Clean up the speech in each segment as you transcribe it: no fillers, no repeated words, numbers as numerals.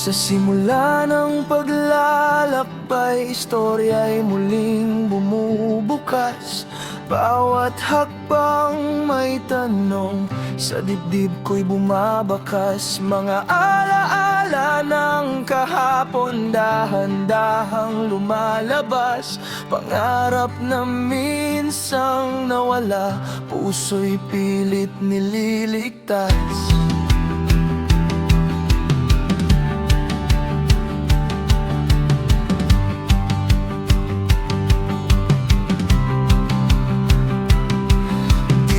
Sa simula ng paglalakbay, istorya'y muling bumubukas. Bawat hakbang may tanong, sa dibdib ko'y bumabakas. Mga alaala ng kahapon, dahan-dahang lumalabas. Pangarap na minsang nawala, puso'y pilit nililigtas.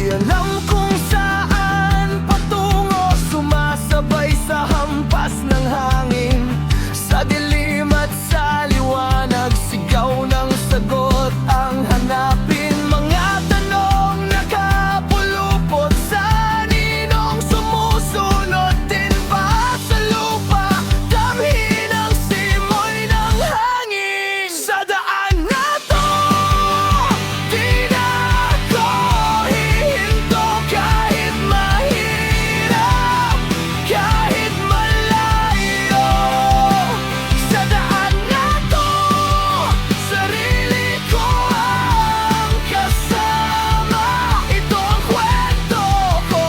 Alam kung saan patungo, sumasabay sa hampas ng hangin. Sa dilim at sa liwanag, sigaw ng sagot ang hanapin. Mga tanong nakapulupot sa ninong, sumusunod din ba sa lupa? Damhin ang simoy ng hangin. Sa daan na to, di na ako hihinto. Kahit mahirap, kahit malayo. Sa daan na to, sarili ko ang kasama. Ito ang kwento ko,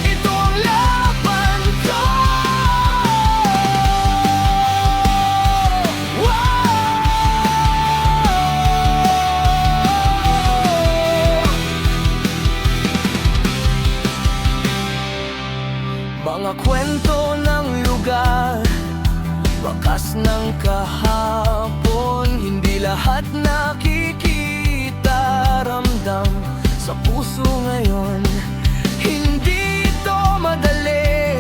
ito ang laban ko. Mga kwento ng lugar, wakas ng kahapon. Hindi lahat nakikita, ramdam sa puso ngayon. Hindi ito madali,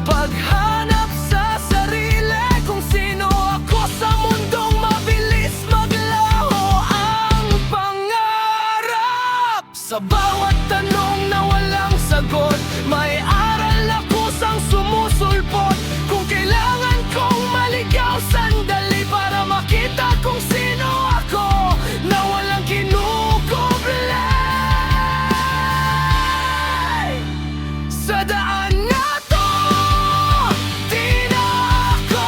paghanap sa sarili, kung sino ako sa mundong mabilis maglaho ang pangarap. Sa bawat tanong na walang sagot, may aral ako sang sumusulpot. Kung kailangan kong maligaw sandali para makita kung sino ako, na walang kinukublay. Sa daan na to, di na ako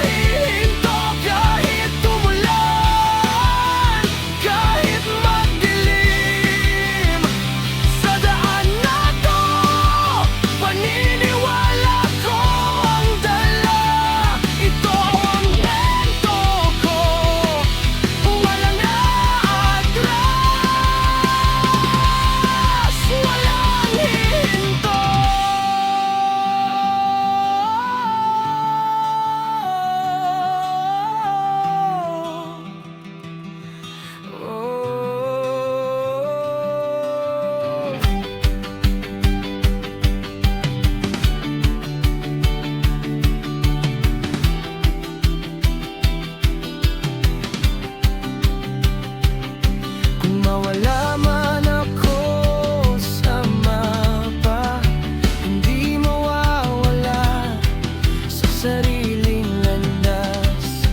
hihinto. Kahit tumulan, kahit magdilim. Sa daan na to, paniniwala ko ang dala. Ito ang kwento ko, walang aatras, walang hihinto. Kung mawala man ako sa mapa, hindi mawawala sa sariling landas.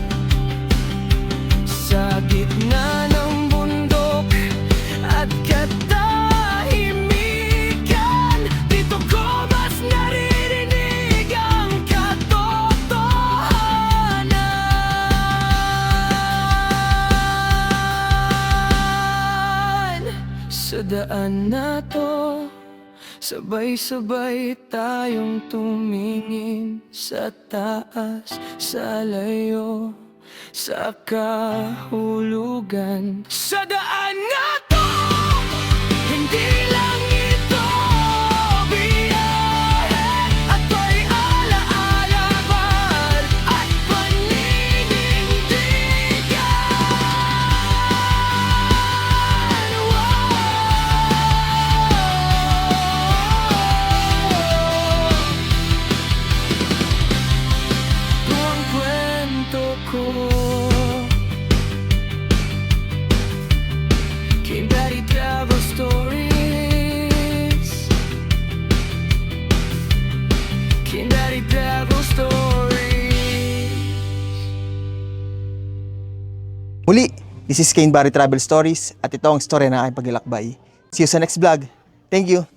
Sa gitna ng bundok at katahimikan, dito ko mas naririnig ang katotohanan. Sa daan na to, sabay-sabay tayong tumingin sa taas, sa layo, sa kahulugan. Sa daan na to, hindi lang ito biyahe, at may alaala man at paninindigan. Ito ang kwento ko, King Daddy Travel Stories. King Daddy Travel Stories. Muli, this is Kane Barry Travel Stories at ito ang istorya ng aking paglalakbay. See you sa next vlog. Thank you!